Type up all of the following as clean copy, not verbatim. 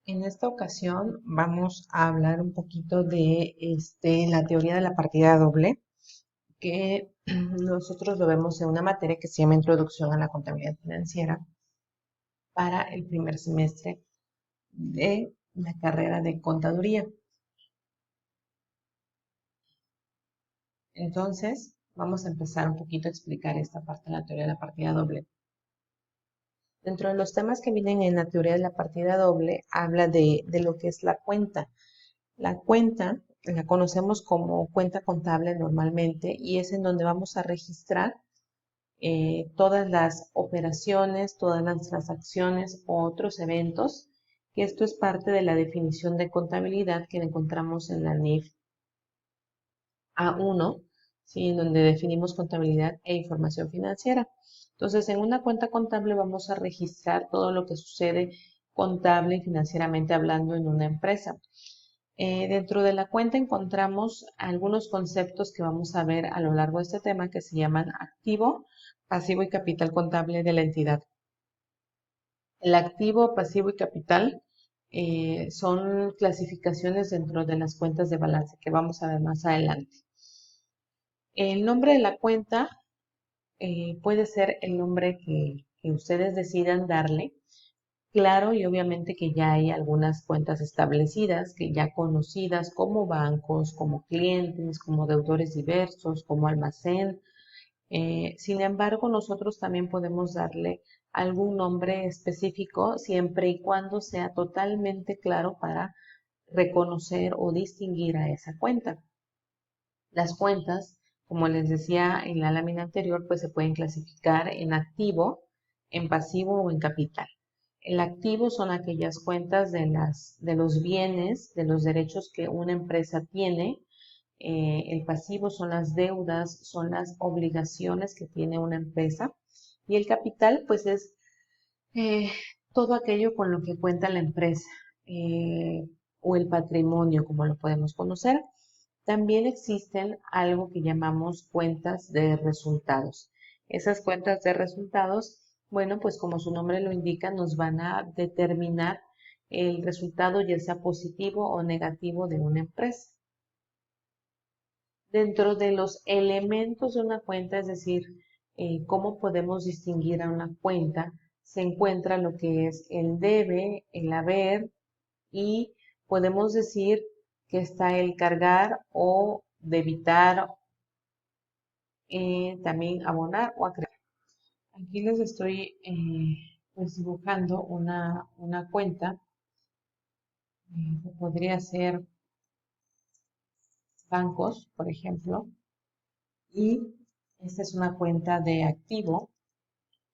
En esta ocasión vamos a hablar un poquito de la teoría de la partida doble, que nosotros lo vemos en una materia que se llama Introducción a la Contabilidad Financiera para el primer semestre de la carrera de Contaduría. Entonces, vamos a empezar un poquito a explicar esta parte de la teoría de la partida doble. Dentro de los temas que vienen en la teoría de la partida doble, habla de lo que es la cuenta. La cuenta la conocemos como cuenta contable normalmente y es en donde vamos a registrar todas las operaciones, todas las transacciones o otros eventos, que esto es parte de la definición de contabilidad que encontramos en la NIF A1, ¿sí? En donde definimos contabilidad e información financiera. Entonces, en una cuenta contable vamos a registrar todo lo que sucede contable y financieramente hablando en una empresa. Dentro de la cuenta encontramos algunos conceptos que vamos a ver a lo largo de este tema que se llaman activo, pasivo y capital contable de la entidad. El activo, pasivo y capital son clasificaciones dentro de las cuentas de balance que vamos a ver más adelante. El nombre de la cuenta puede ser el nombre que ustedes decidan darle. Claro, y obviamente que ya hay algunas cuentas establecidas, que ya conocidas como bancos, como clientes, como deudores diversos, como almacén. Sin embargo, nosotros también podemos darle algún nombre específico siempre y cuando sea totalmente claro para reconocer o distinguir a esa cuenta. Las cuentas, como les decía en la lámina anterior, pues se pueden clasificar en activo, en pasivo o en capital. El activo son aquellas cuentas de los bienes, de los derechos que una empresa tiene. El pasivo son las deudas, son las obligaciones que tiene una empresa. Y el capital, pues es eh, todo aquello con lo que cuenta la empresa eh, o el patrimonio, como lo podemos conocer. También existen algo que llamamos cuentas de resultados. Esas cuentas de resultados, bueno, pues como su nombre lo indica, nos van a determinar el resultado, ya sea positivo o negativo, de una empresa. Dentro de los elementos de una cuenta, es decir, cómo podemos distinguir a una cuenta, se encuentra lo que es el debe, el haber y podemos decir que está el cargar o debitar, también abonar o acreedor. Aquí les estoy pues dibujando una cuenta que podría ser bancos, por ejemplo, y esta es una cuenta de activo.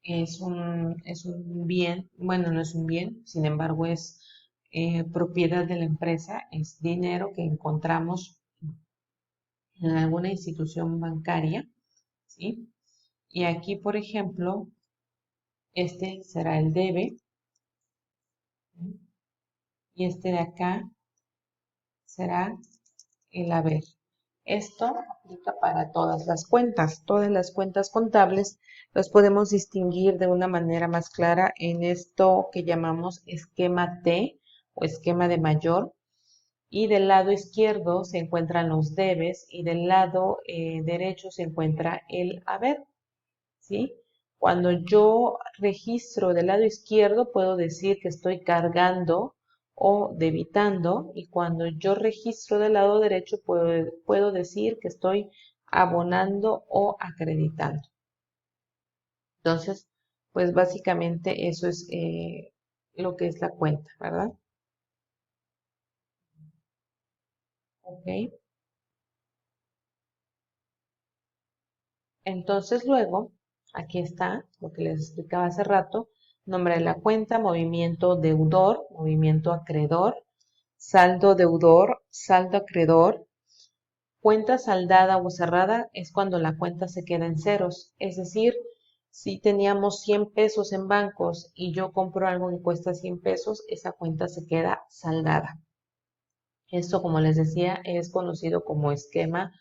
Es un bien, bueno, no es un bien, sin embargo es propiedad de la empresa, es dinero que encontramos en alguna institución bancaria, ¿sí? Y aquí, por ejemplo, este será el debe, ¿sí? Y este de acá será el haber. Esto aplica para todas las cuentas contables las podemos distinguir de una manera más clara en esto que llamamos esquema T o esquema de mayor. Y del lado izquierdo se encuentran los debes y del lado derecho se encuentra el haber, ¿sí? Cuando yo registro del lado izquierdo puedo decir que estoy cargando o debitando y cuando yo registro del lado derecho puedo decir que estoy abonando o acreditando. Entonces, pues básicamente eso es lo que es la cuenta, ¿verdad? Ok. Entonces luego, aquí está lo que les explicaba hace rato, nombre de la cuenta, movimiento deudor, movimiento acreedor, saldo deudor, saldo acreedor. Cuenta saldada o cerrada es cuando la cuenta se queda en ceros, es decir, si teníamos 100 pesos en bancos y yo compro algo que cuesta 100 pesos, esa cuenta se queda saldada. Esto, como les decía, es conocido como esquema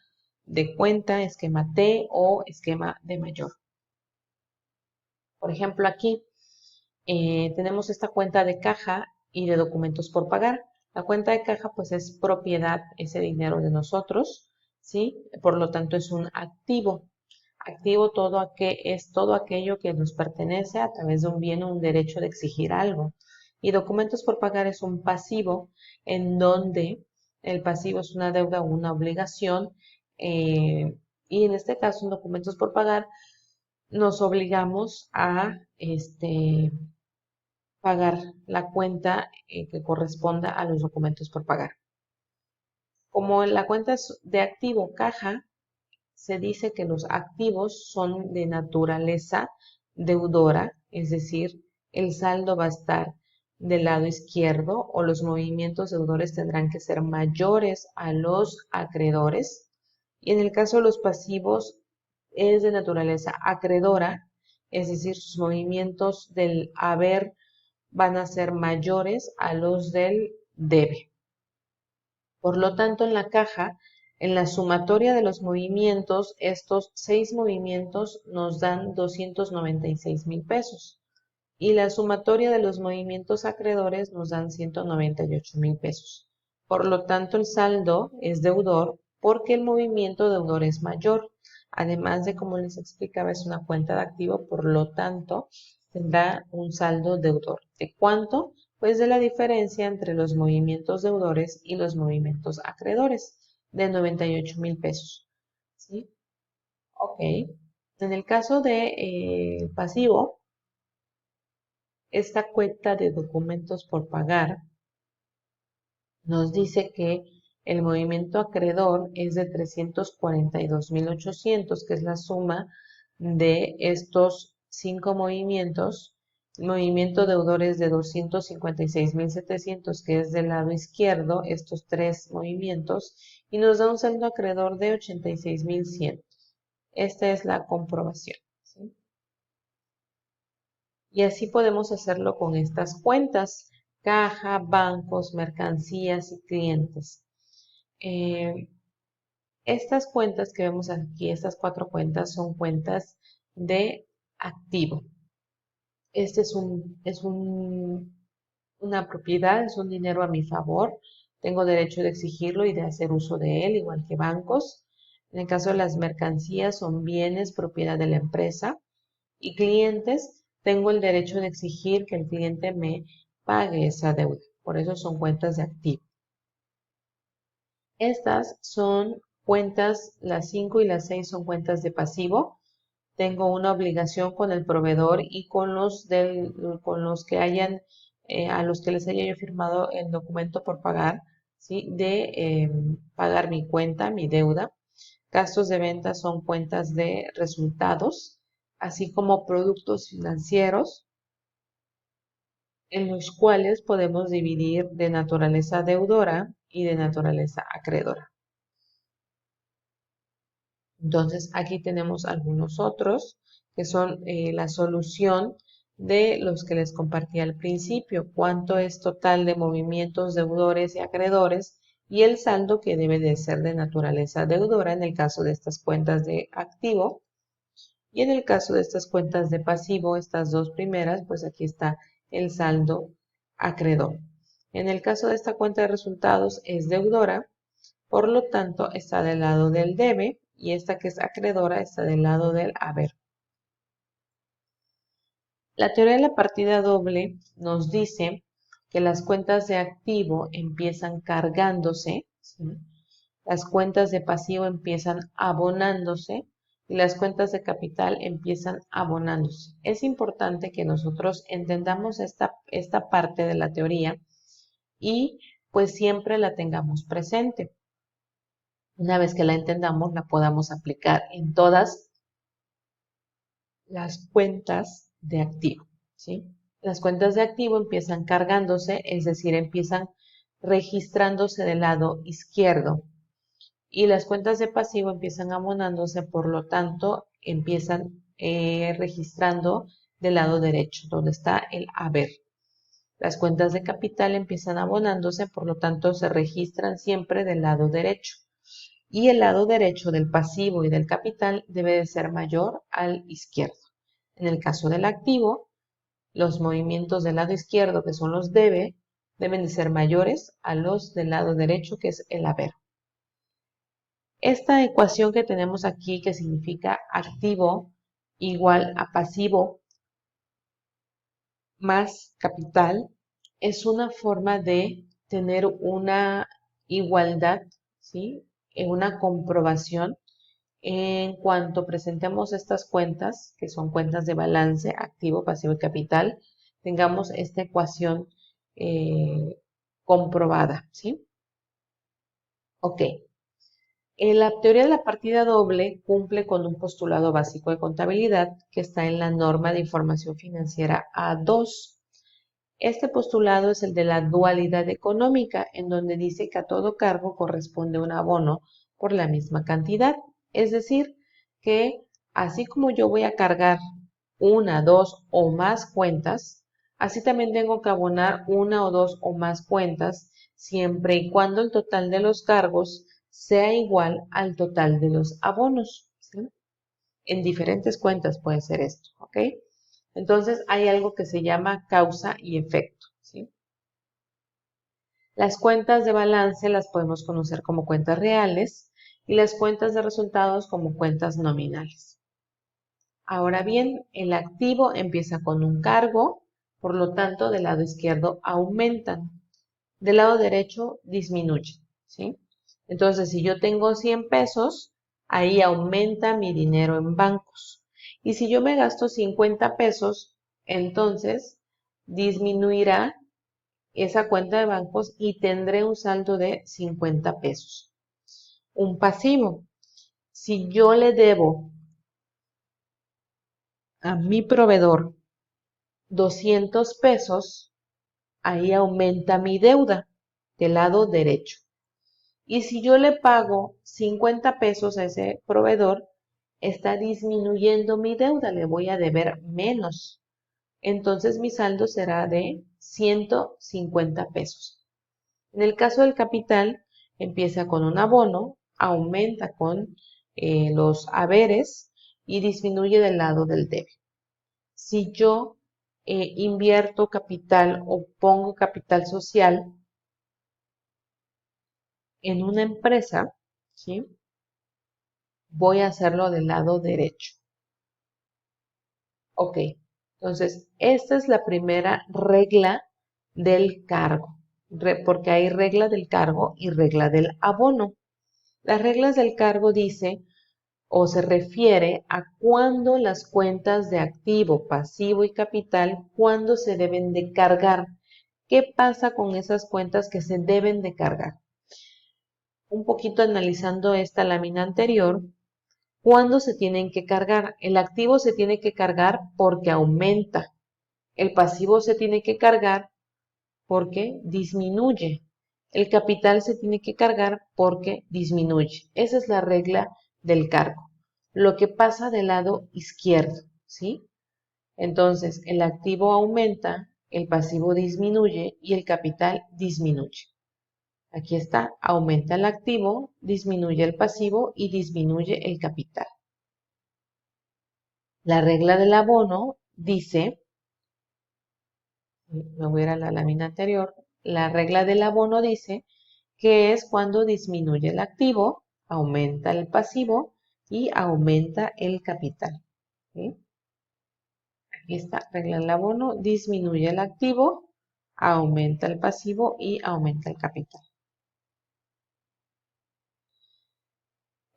de cuenta, esquema T o esquema de mayor. Por ejemplo, aquí tenemos esta cuenta de caja y de documentos por pagar. La cuenta de caja pues es propiedad, ese dinero de nosotros, ¿sí? Por lo tanto es un activo. Activo es todo aquello que nos pertenece a través de un bien o un derecho de exigir algo. Y documentos por pagar es un pasivo en donde el pasivo es una deuda o una obligación. Y en este caso, en documentos por pagar, nos obligamos a pagar la cuenta que corresponda a los documentos por pagar. Como la cuenta es de activo caja, se dice que los activos son de naturaleza deudora, es decir, el saldo va a estar del lado izquierdo o los movimientos deudores tendrán que ser mayores a los acreedores. Y en el caso de los pasivos es de naturaleza acreedora, es decir, sus movimientos del haber van a ser mayores a los del debe. Por lo tanto, en la caja, en la sumatoria de los movimientos, estos 6 movimientos nos dan 296,000 pesos. Y la sumatoria de los movimientos acreedores nos dan 198,000 pesos. Por lo tanto, el saldo es deudor porque el movimiento deudor es mayor. Además de, como les explicaba, es una cuenta de activo, por lo tanto, tendrá un saldo deudor. ¿De cuánto? Pues de la diferencia entre los movimientos deudores y los movimientos acreedores, de 98,000 pesos. ¿Sí? Ok. En el caso de pasivo, esta cuenta de documentos por pagar nos dice que el movimiento acreedor es de 342,800, que es la suma de estos 5 movimientos. El movimiento deudor es de 256,700, que es del lado izquierdo, estos 3 movimientos, y nos da un saldo acreedor de 86,100. Esta es la comprobación, ¿sí? Y así podemos hacerlo con estas cuentas: caja, bancos, mercancías y clientes. Estas cuentas que vemos aquí, estas 4 cuentas, son cuentas de activo. Este una propiedad, es un dinero a mi favor. Tengo derecho de exigirlo y de hacer uso de él, igual que bancos. En el caso de las mercancías, son bienes propiedad de la empresa. Y clientes, tengo el derecho de exigir que el cliente me pague esa deuda. Por eso son cuentas de activo. Estas son cuentas, las 5 y las 6 son cuentas de pasivo. Tengo una obligación con el proveedor y con los que hayan, a los que les haya yo firmado el documento por pagar, ¿sí? De pagar mi cuenta, mi deuda. Gastos de venta son cuentas de resultados, así como productos financieros, en los cuales podemos dividir de naturaleza deudora y de naturaleza acreedora. Entonces, aquí tenemos algunos otros que son la solución de los que les compartí al principio. Cuánto es total de movimientos deudores y acreedores y el saldo que debe de ser de naturaleza deudora en el caso de estas cuentas de activo. Y en el caso de estas cuentas de pasivo, estas dos primeras, pues aquí está el saldo acreedor. En el caso de esta cuenta de resultados es deudora, por lo tanto está del lado del debe, y esta que es acreedora está del lado del haber. La teoría de la partida doble nos dice que las cuentas de activo empiezan cargándose, ¿sí? Las cuentas de pasivo empiezan abonándose y las cuentas de capital empiezan abonándose. Es importante que nosotros entendamos esta parte de la teoría y pues siempre la tengamos presente. Una vez que la entendamos, la podamos aplicar en todas las cuentas de activo, ¿sí? Las cuentas de activo empiezan cargándose, es decir, empiezan registrándose del lado izquierdo, y las cuentas de pasivo empiezan abonándose, por lo tanto, empiezan registrando del lado derecho, donde está el haber. Las cuentas de capital empiezan abonándose, por lo tanto, se registran siempre del lado derecho. Y el lado derecho del pasivo y del capital debe de ser mayor al izquierdo. En el caso del activo, los movimientos del lado izquierdo, que son los debe, deben de ser mayores a los del lado derecho, que es el haber. Esta ecuación que tenemos aquí, que significa activo igual a pasivo más capital, es una forma de tener una igualdad, ¿sí? En una comprobación en cuanto presentemos estas cuentas, que son cuentas de balance, activo, pasivo y capital, tengamos esta ecuación comprobada, ¿sí? Ok. La teoría de la partida doble cumple con un postulado básico de contabilidad que está en la norma de información financiera A2. Este postulado es el de la dualidad económica, en donde dice que a todo cargo corresponde un abono por la misma cantidad. Es decir, que así como yo voy a cargar una, dos o más cuentas, así también tengo que abonar una o dos o más cuentas, siempre y cuando el total de los cargos sea igual al total de los abonos, ¿sí? En diferentes cuentas puede ser esto, ¿ok? Entonces hay algo que se llama causa y efecto, ¿sí? Las cuentas de balance las podemos conocer como cuentas reales y las cuentas de resultados como cuentas nominales. Ahora bien, el activo empieza con un cargo, por lo tanto, del lado izquierdo aumentan, del lado derecho disminuyen, ¿sí? Entonces, si yo tengo 100 pesos, ahí aumenta mi dinero en bancos. Y si yo me gasto 50 pesos, entonces disminuirá esa cuenta de bancos y tendré un saldo de 50 pesos. Un pasivo. Si yo le debo a mi proveedor 200 pesos, ahí aumenta mi deuda del lado derecho. Y si yo le pago 50 pesos a ese proveedor, está disminuyendo mi deuda, le voy a deber menos. Entonces mi saldo será de 150 pesos. En el caso del capital, empieza con un abono, aumenta con los haberes y disminuye del lado del debe. Si yo invierto capital o pongo capital social en una empresa, ¿sí? Voy a hacerlo del lado derecho. Ok, entonces esta es la primera regla del cargo, porque hay regla del cargo y regla del abono. Las reglas del cargo dice o se refiere a cuándo las cuentas de activo, pasivo y capital, cuándo se deben de cargar. ¿Qué pasa con esas cuentas que se deben de cargar? Un poquito analizando esta lámina anterior, ¿cuándo se tienen que cargar? El activo se tiene que cargar porque aumenta. El pasivo se tiene que cargar porque disminuye. El capital se tiene que cargar porque disminuye. Esa es la regla del cargo. Lo que pasa del lado izquierdo, ¿sí? Entonces, el activo aumenta, el pasivo disminuye y el capital disminuye. Aquí está, aumenta el activo, disminuye el pasivo y disminuye el capital. La regla del abono dice, me voy a ir a la lámina anterior, la regla del abono dice que es cuando disminuye el activo, aumenta el pasivo y aumenta el capital. ¿Sí? Aquí está, regla del abono, disminuye el activo, aumenta el pasivo y aumenta el capital.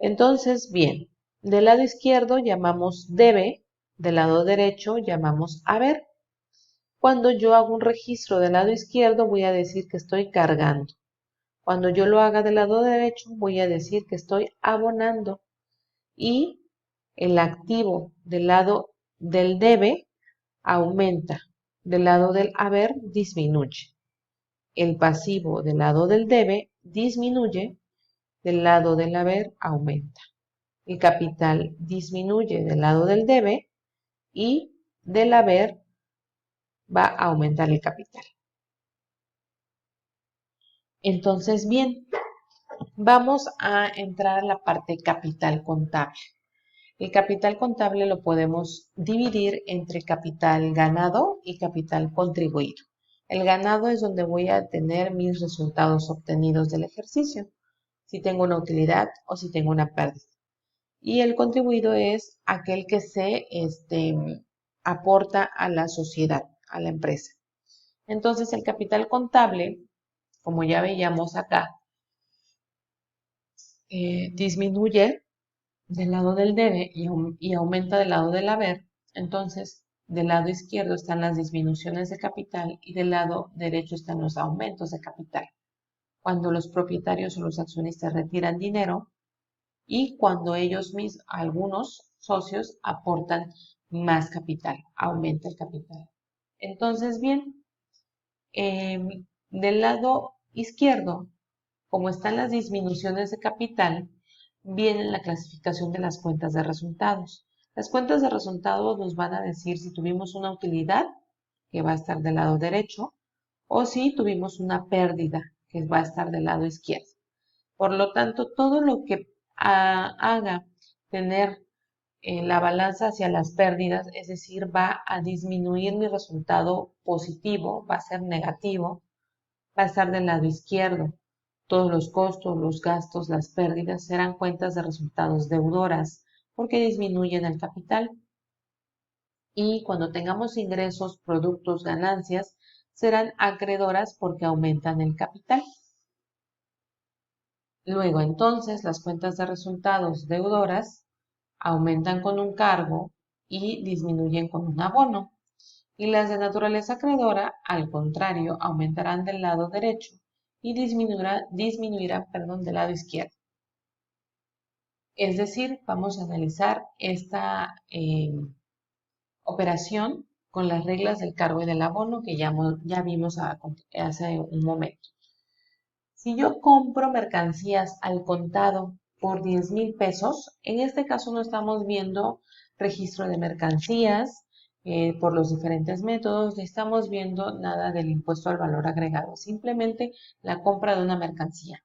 Entonces, bien, del lado izquierdo llamamos debe, del lado derecho llamamos haber. Cuando yo hago un registro del lado izquierdo voy a decir que estoy cargando. Cuando yo lo haga del lado derecho voy a decir que estoy abonando. Y el activo del lado del debe aumenta, del lado del haber disminuye. El pasivo del lado del debe disminuye, del lado del haber aumenta. El capital disminuye del lado del debe y del haber va a aumentar el capital. Entonces, bien, vamos a entrar a la parte capital contable. El capital contable lo podemos dividir entre capital ganado y capital contribuido. El ganado es donde voy a tener mis resultados obtenidos del ejercicio, si tengo una utilidad o si tengo una pérdida. Y el contribuido es aquel que se aporta a la sociedad, a la empresa. Entonces, el capital contable, como ya veíamos acá, disminuye del lado del debe y aumenta del lado del haber. Entonces, del lado izquierdo están las disminuciones de capital y del lado derecho están los aumentos de capital. Cuando los propietarios o los accionistas retiran dinero y cuando ellos mismos, algunos socios, aportan más capital, aumenta el capital. Entonces, bien, del lado izquierdo, como están las disminuciones de capital, viene la clasificación de las cuentas de resultados. Las cuentas de resultados nos van a decir si tuvimos una utilidad, que va a estar del lado derecho, o si tuvimos una pérdida, que va a estar del lado izquierdo. Por lo tanto, todo lo que haga tener la balanza hacia las pérdidas, es decir, va a disminuir mi resultado positivo, va a ser negativo, va a estar del lado izquierdo. Todos los costos, los gastos, las pérdidas serán cuentas de resultados deudoras porque disminuyen el capital. Y cuando tengamos ingresos, productos, ganancias, serán acreedoras porque aumentan el capital. Luego, entonces, las cuentas de resultados deudoras aumentan con un cargo y disminuyen con un abono. Y las de naturaleza acreedora, al contrario, aumentarán del lado derecho y disminuirán del lado izquierdo. Es decir, vamos a analizar esta operación con las reglas del cargo y del abono que ya vimos hace un momento. Si yo compro mercancías al contado por 10,000 pesos, en este caso no estamos viendo registro de mercancías por los diferentes métodos, ni estamos viendo nada del impuesto al valor agregado, simplemente la compra de una mercancía.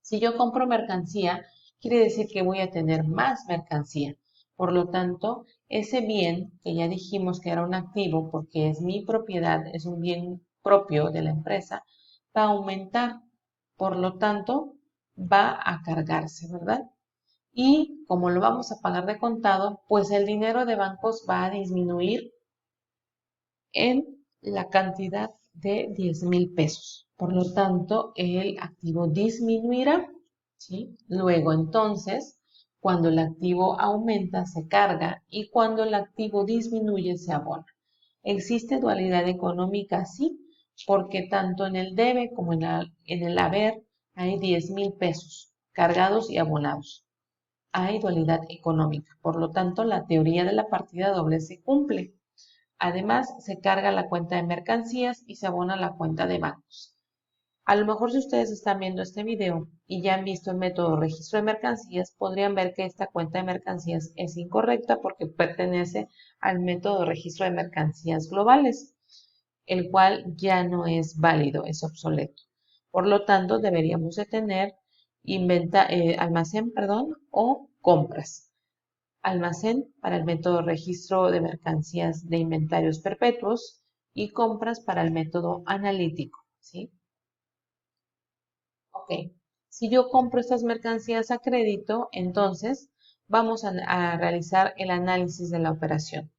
Si yo compro mercancía, quiere decir que voy a tener más mercancía. Por lo tanto, ese bien, que ya dijimos que era un activo porque es mi propiedad, es un bien propio de la empresa, va a aumentar. Por lo tanto, va a cargarse, ¿verdad? Y como lo vamos a pagar de contado, pues el dinero de bancos va a disminuir en la cantidad de 10,000 pesos. Por lo tanto, el activo disminuirá, ¿sí? Luego, entonces, cuando el activo aumenta, se carga y cuando el activo disminuye, se abona. ¿Existe dualidad económica? Sí, porque tanto en el debe como en el haber hay 10,000 pesos cargados y abonados. Hay dualidad económica. Por lo tanto, la teoría de la partida doble se cumple. Además, se carga la cuenta de mercancías y se abona la cuenta de bancos. A lo mejor si ustedes están viendo este video y ya han visto el método registro de mercancías, podrían ver que esta cuenta de mercancías es incorrecta porque pertenece al método registro de mercancías globales, el cual ya no es válido, es obsoleto. Por lo tanto, deberíamos de tener almacén, o compras. Almacén para el método registro de mercancías de inventarios perpetuos y compras para el método analítico, ¿sí? Ok, si yo compro estas mercancías a crédito, entonces vamos a realizar el análisis de la operación.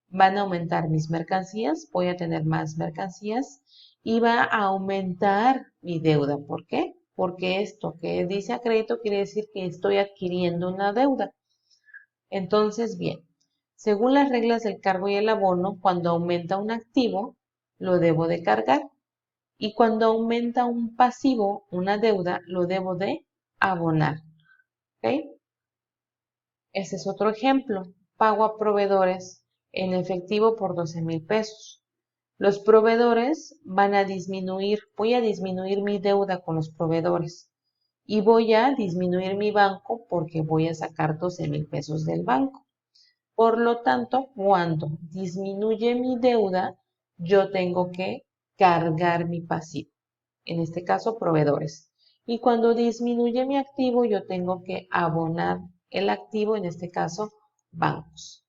Van a aumentar mis mercancías, voy a tener más mercancías y va a aumentar mi deuda. ¿Por qué? Porque esto que dice a crédito quiere decir que estoy adquiriendo una deuda. Entonces, bien, según las reglas del cargo y el abono, cuando aumenta un activo, lo debo de cargar. Y cuando aumenta un pasivo, una deuda, lo debo de abonar. ¿Ok? Ese es otro ejemplo. Pago a proveedores en efectivo por 12,000 pesos. Los proveedores voy a disminuir mi deuda con los proveedores y voy a disminuir mi banco porque voy a sacar 12,000 pesos del banco. Por lo tanto, cuando disminuye mi deuda, yo tengo que cargar mi pasivo, en este caso proveedores. Y cuando disminuye mi activo, yo tengo que abonar el activo, en este caso bancos.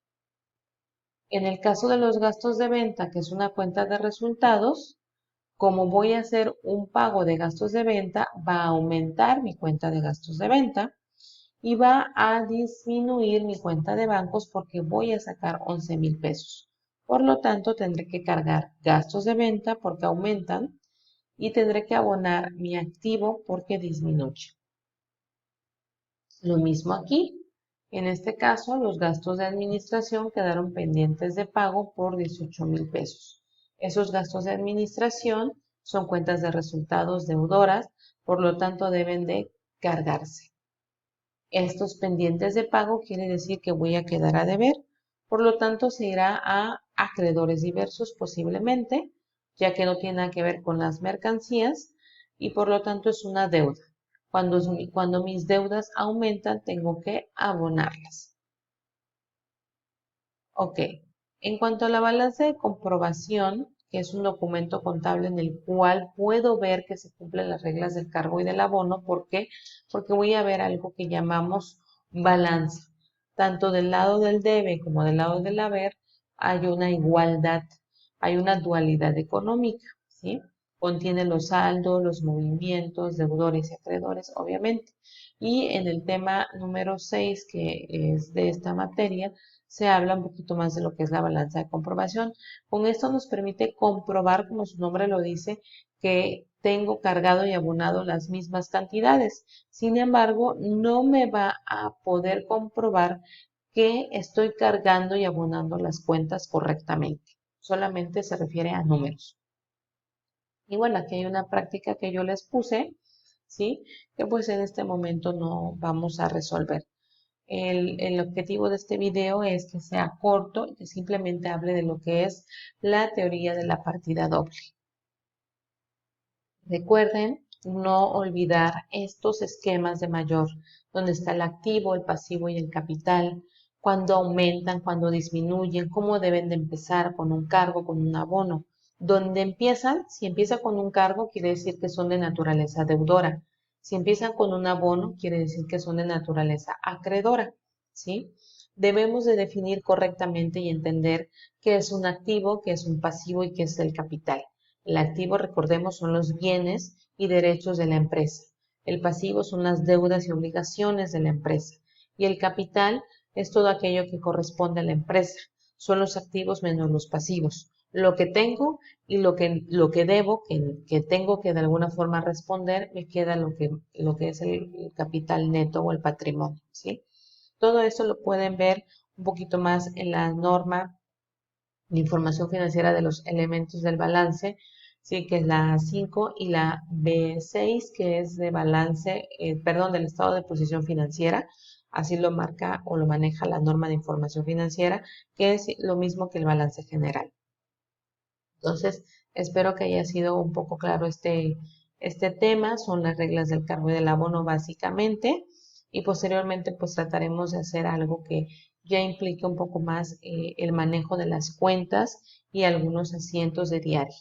En el caso de los gastos de venta, que es una cuenta de resultados, como voy a hacer un pago de gastos de venta, va a aumentar mi cuenta de gastos de venta y va a disminuir mi cuenta de bancos porque voy a sacar 11,000 pesos. Por lo tanto, tendré que cargar gastos de venta porque aumentan y tendré que abonar mi activo porque disminuye. Lo mismo aquí. En este caso, los gastos de administración quedaron pendientes de pago por 18,000 pesos. Esos gastos de administración son cuentas de resultados deudoras, por lo tanto deben de cargarse. Estos pendientes de pago quiere decir que voy a quedar a deber, por lo tanto se irá a acreedores diversos posiblemente, ya que no tiene nada que ver con las mercancías y por lo tanto es una deuda. Cuando mis deudas aumentan, tengo que abonarlas. Ok, en cuanto a la balanza de comprobación, que es un documento contable en el cual puedo ver que se cumplen las reglas del cargo y del abono. ¿Por qué? Porque voy a ver algo que llamamos balanza. Tanto del lado del debe como del lado del haber hay una igualdad, hay una dualidad económica, ¿sí? Contiene los saldos, los movimientos, deudores y acreedores, obviamente. Y en el tema número 6, que es de esta materia, se habla un poquito más de lo que es la balanza de comprobación. Con esto nos permite comprobar, como su nombre lo dice, que tengo cargado y abonado las mismas cantidades. Sin embargo, no me va a poder comprobar que estoy cargando y abonando las cuentas correctamente. Solamente se refiere a números. Y bueno, aquí hay una práctica que yo les puse, ¿sí? Que pues en este momento no vamos a resolver. El objetivo de este video es que sea corto y que simplemente hable de lo que es la teoría de la partida doble. Recuerden no olvidar estos esquemas de mayor, donde está el activo, el pasivo y el capital, cuando aumentan, cuando disminuyen, cómo deben de empezar con un cargo, con un abono. Donde empiezan, si empieza con un cargo, quiere decir que son de naturaleza deudora. Si empiezan con un abono, quiere decir que son de naturaleza acreedora, ¿sí? Debemos de definir correctamente y entender qué es un activo, qué es un pasivo y qué es el capital. El activo, recordemos, son los bienes y derechos de la empresa. El pasivo son las deudas y obligaciones de la empresa. Y el capital es todo aquello que corresponde a la empresa. Son los activos menos los pasivos. Lo que tengo y lo que debo, que tengo que de alguna forma responder, me queda lo que es el capital neto o el patrimonio, ¿sí? Todo esto lo pueden ver un poquito más en la norma de información financiera de los elementos del balance, sí, que es la A5 y la B6, que es de balance, perdón, del estado de posición financiera. Así lo marca o lo maneja la norma de información financiera, que es lo mismo que el balance general. Entonces, espero que haya sido un poco claro este tema. Son las reglas del cargo y del abono básicamente. Y posteriormente, pues trataremos de hacer algo que ya implique un poco más el manejo de las cuentas y algunos asientos de diario.